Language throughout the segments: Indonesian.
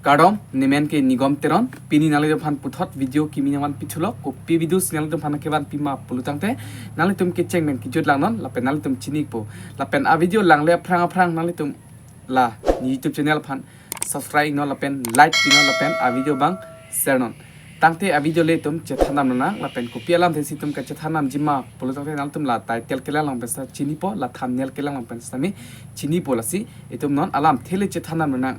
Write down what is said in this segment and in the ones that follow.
Kadom nemen ke nigom teron pini nale fan puthot video kimi naman pichulo ko pi video sinal tum fan ke ban pima pulutang te nale tum ke chengmen ki jot lang non la pen nale tum chinik po la pen a video lang le aprang nale tum la ni YouTube channel fan subscribe no la pen like pino la pen a video bang share non tangte a video le tum chethanam na la pen ko pi alam the si tum ka chethanam jima pulutang te nale tum la title ke lang besa chini po la thumbnail ke lang pen sami chini po la si etum non alam thele chethanam na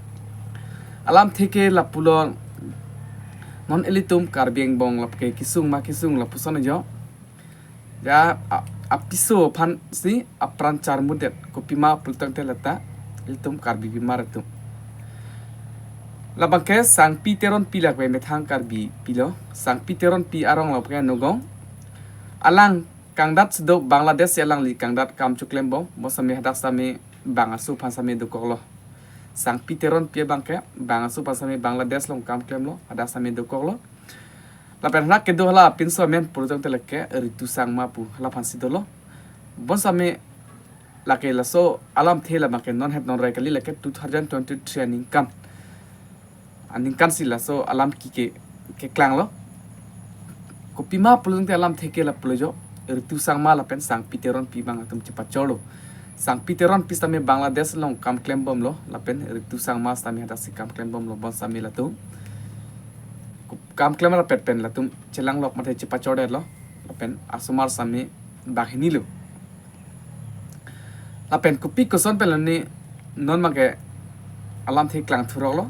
alam theke la pulon non elitum karbieng bong la ke kisung la puson jo ya apiso pan si apran char mudet kopima pultang te lata elitum karbi bimar tu la bangke sang piteron pilak we methang karbi pilo sang piteron pi arong la ke nogong alang kangdat sedo bangladesh alang li kangdat kam chuklem bong mosame hadak same bangasu phasame dukolo sang piteron pia bangke bangasu pasame Bangladesh long kam klem lo ada same dokok lo la penna ke do la pinso men purutong teleke ritu sang mapu la phansi do lo bon same la ke la so alam thela ma ke non het non rai kali la ke 2023 aning kan si la so alam ki ke klang lo ko pima purutong te alam theke la pulojo ritu sang ma la pen sang piteron pi bang atum cepat cholo sang piteron pistame Bangladesh long kam klem bom lo lapen ritu sang mas tami hada si kam klem bom lo bon sami la tu kam klem la pet pen la tum chelang lok mathe chipa chode lo lapen asumar sami bahini lo lapen kupi koson pen ni non mage alam the klang thurok lo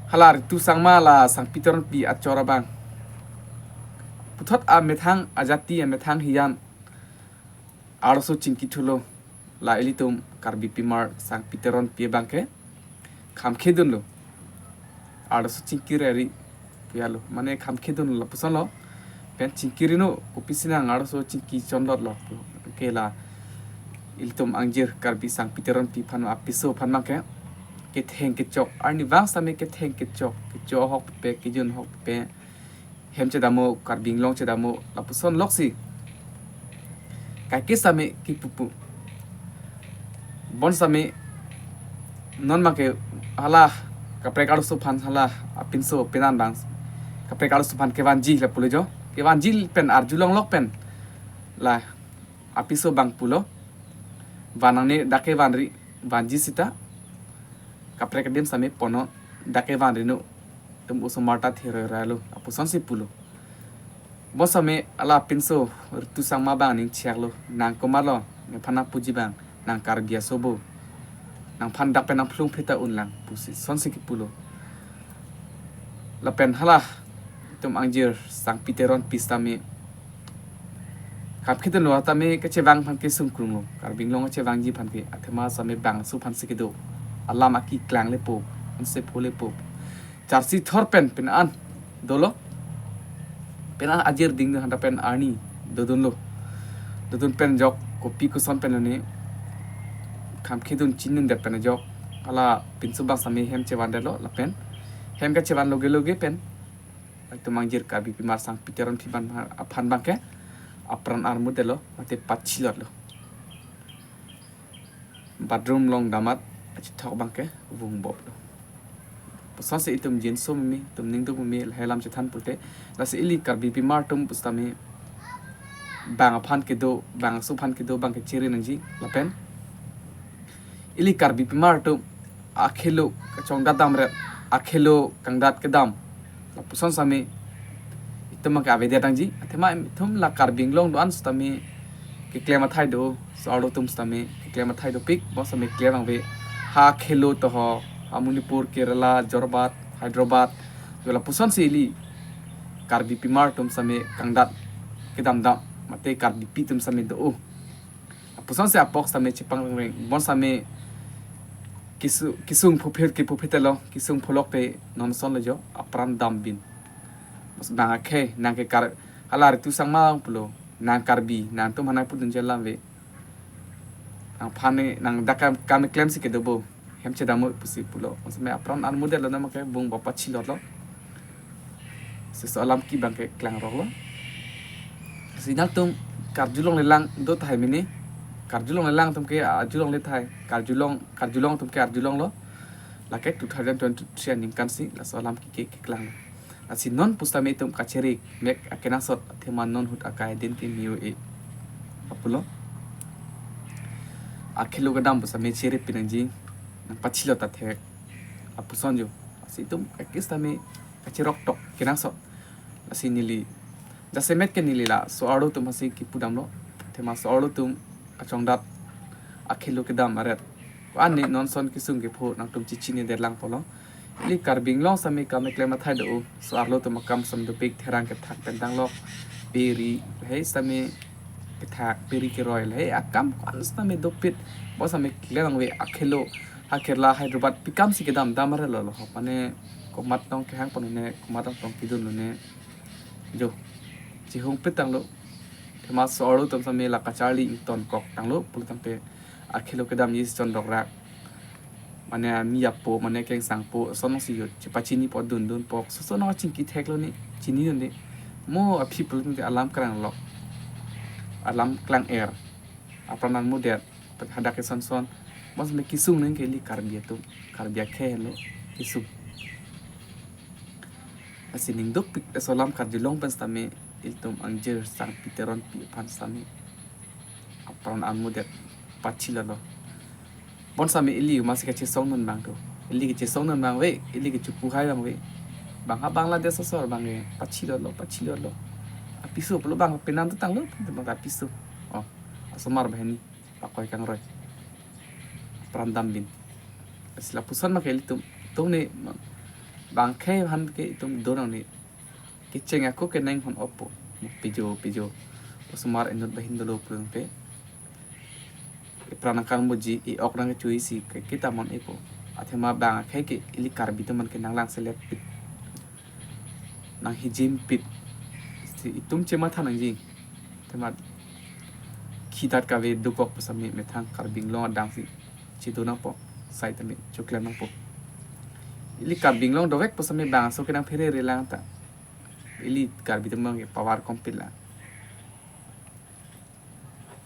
hala ritu sang ma la sang piteron pi achora bang puthot a methang ajati a methang hiyan arso chinki thulo la elitum karbi pimar sang piteron pie bangke kham khedun lo arso chinki rari pialo mane kham khedun lo puson lo pen chinkiri no kopisina arso chinki chondor lo kela elitum angjir karbi sang piteron pi phan apiso phan make ke theng ke chok arni wang same ke theng ke chok hok pe ke jun hok pe hem che damo karbing long che damo la puson loksi kai same ki pupu bon same non make hala kapre kalu so phan hala apinso penan bang kapre kalu so phan kewanji la pulejo kewanji pen arjulong lok pen la apiso bang pulo wanang ne dake wanri wanji sita kapre kadem same pono dake wanri no tum usumarta thero ralo apuson si pulo bosame ala pinso ritu sang ma bang ning chiaklo nang komalo ne phana puji bang nang karbia sobo nang phan dak penang phlung pheta unlang pusi sonsi ki pulo la pen hala tum angjir sang piteron pistame kap khitan lo tame ke chewang phan ke sum krungo karbing long chewang ji phan ke athema same bang su phan sikido alama ki klang le po onse phole po charsi thor pen an dolo pena ajir ding handa pen ani dodun pen jok kopi ko son pen ne kham khidun chinnun der pen jok ala pinsu bang sami hem chewan delo la pen hem ka chewan loge pen to mangjir ka bi pimar sang piteron piban aphan bang ke apran armu delo ate pachilot lo bedroom long damat achi thok bang ke wung bob lo sanse itum jin so mi tum ning tu mi helam chethan pulte la se ili karbi pimar tum pustame bang aphan ke do bang su phan ke do bang ke chiri nangji lapen ili karbi pimar tum akhelo chong dadam re akhelo kangdat ke dam la puson same itum ka avede tangji athema thum la karbing long do an stame ke klema thai do salo tum stame ke klema thai do pik bo same klema ve ha khelo to ho Manipur, Kerala, Jorbat, Hyderabad, jola puson sili karbi pimar tum same kangdat kedam dam mate karbi pitum same do puson se apok same chipang reng bon same kisung phuphet ke phuphetelo kisung pholok pe non son lejo apran dam bin bos banga khe nang ke kar halar tu sang ma pulo nang karbi nang tum hanai pudun jelam ve nang phane nang dakam kam claim si ke dobo hem che damu pusi pulo me apran an model na make bung bapa chilot lo se salam ki bangke klang ro lo sinal tum karjulong lelang do thai mini karjulong lelang tum ke ajulong le thai karjulong tum ke arjulong lo lakai 2023 ning kan si la solam ki klang asi non pustame tum kacherik mek akena sot thema non hut akai din tin miu e apulo akhelo gadam pustame chere pinanji pachilo ta thek apusonjo asi tum akistame kachirok tok kena sot asi nili jase met ke nili la so aro tum asi ki pudam lo thema so aro tum achong dat akhelo gadam aret ani non son kisung ke pho nang tum chichini der lang polo li karbing long sami ka me klema thai do so arlo to makam sam do pek therang ke thak pen dang lo peri hei sami ke thak peri ke royal hei akam kon sami do pit bo sami klang we akhelo hakerla hyderabad pikam si ke dam damare lo lo mane komat tong ke hang pon ne komat tong ki dun ne jo chi hong pit tang lo thema so arlo to sami la ka charli ton kok tang lo pul tang pe akhelo ke dam yis chon dok rak mane mi apo mane keng sang po sono si yo chipachini po dun dun po so no chin ki thek lo ni chini ni mo a people ni alam krang lo alam klang air apranan mo der hadak ke son son mos me kisung neng ke li karbia tu karbia khe lo kisung asining dok pik solam kardilong pas tame iltum angjer sang piteron pi pan sami apran an mo der pachila lo bon sami ili masih kecil song non bang tu ili kecil song non bang we ili kecil puhai bang we bang ha Bangladesh sosor bang e pachilo lo apisu perlu bang penan tu tang lo bang apisu oh asomar bahani pakai kang roy perandam bin sila pusan mak eli tu ni bang khe han ke tum donang ni keceng aku ke neng hon opo pijo asomar endut bahin dulu pulang pe pranangkang muji I oknang chui si kita mon epo athema bang khai ke ili karbi to man ke nanglang select pit nang hijim pit si itum chema thanang ji thema khidat ka ve dukok pasami methang karbing long dang si chitu na po sai tami chuklam na po ili karbing long dovek pasami bang so ke nang phere relang ta ili karbi to mang power kompil la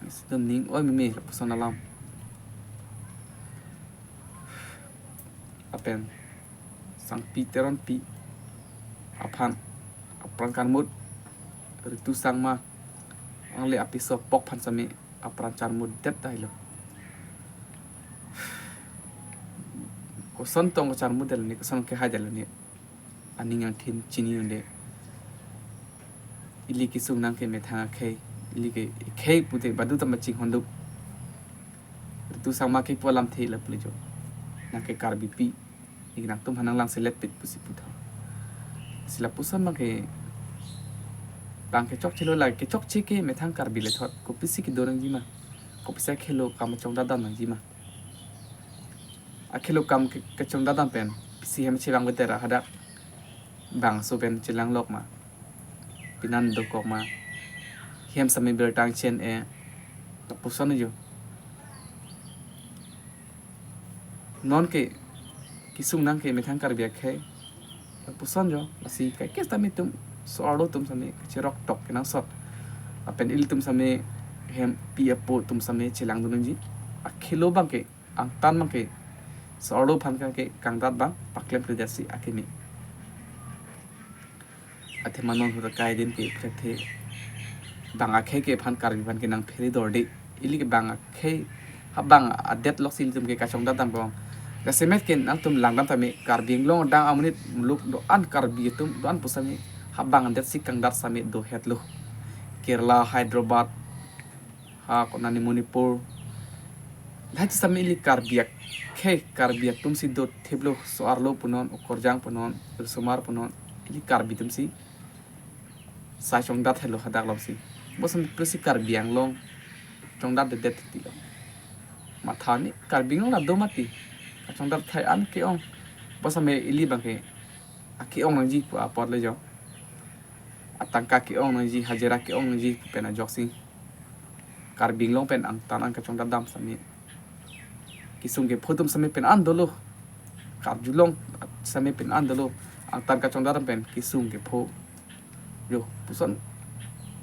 sistem ning oi me person alam apen sang piteron pi aphan apran kan mut ritu sang ma ang le api so pok phan sami apran chan mut det dai lo ko son tong chan mut del ni ko son ke hajal ni aning ang thin chini unde ili ki sung nang ke me thang khe ili ke khe pute badu tam ching hondu tu sama ke polam the la plejo nang ke karbi pi ignak tum hanang lang select pit pusi putha sila pusan ma ke bang ke chok chilo la ke chok che ke me thang karbi le thot ko pisi ki dorang ji ma ko pisa khelo kam chong da dan ji ma a khelo kam ke chong da dan pen pisi hem che bang betera hada bang so pen chilang lok ma pinan do ko ma hem sami ber tang chen e pusan jo non ke kisung nang ke me thang karbi khe pusan jo asi kai ke tami tum so aro tum sami chirok tok ke nang sot apen il tum sami hem pi apo tum sami chilang dunung ji a khelo bang ke ang tan mang ke so aro phan ka ke kangdat bang paklem pridasi akini athe manon hu kai din ke phethe bang a khe ke phan karbi ban ke nang pheri dorde ili ke bang a khe habang adet lok sil tum ke ka chong da tam bang semet ken ang tum langdam tami karbing long dang amunit muluk do an karbi tum do an pusami habang det si kangdat sami do hetlo Kerala Hyderabad ha konani Manipur laj sami li karbiak khe karbiak tum si do theblo so arlo punon korjang punon sumar punon li karbi tum si sai chong dat helo hadak lopsi bosam presi karbiang long chong dat de det ti lo mathani karbing long la do mati chong dat thai an ke ong bosame ili bang ke aki ong nang ji pu apot le jo atangka ki ong nang ji hajera ki ong nang ji pena joksi karbing long pen ang tan ang ka chong dam sami kisung ke photum sami pen an dolo kar julong sami pen an dolo ang tan ka chong dam pen kisung ke pho yo puson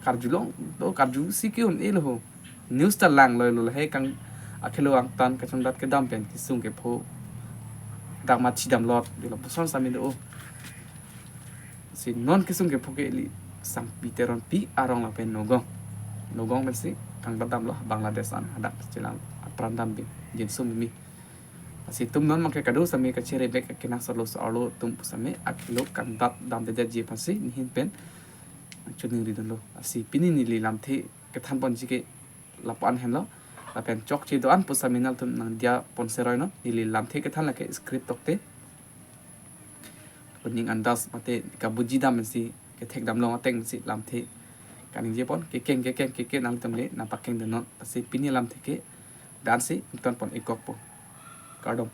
kar julong do kar ju sikiun elo news ta lang lo he kang akhelo ang tan ka chong dat ke dam pen kisung ke pho dak ma chi dam lot di lo poson sami do si non kisung ke phoke li sang piteron pi arong la pen nogong mesti kang badam lo Bangladesh an hadak cilang prandam bi jin sum mi si tum non make kadu sami ka chere bek ke na solo solo tum sami akilo kan dat dam de je pasi ni hin pen chuning ri don lo si pini ni li lam the ke than pon ji ke lapan hen lo la pen chok chi do an pu sami nal tum nang dia pon seroi no ni li lam the ke than la ke script tok te kuning andas mate ka buji dam si ke thek dam lo ateng si lam the kaning je pon ke nang tum le na pakeng de non si pini lam the ke dan si ton pon ekok po kardom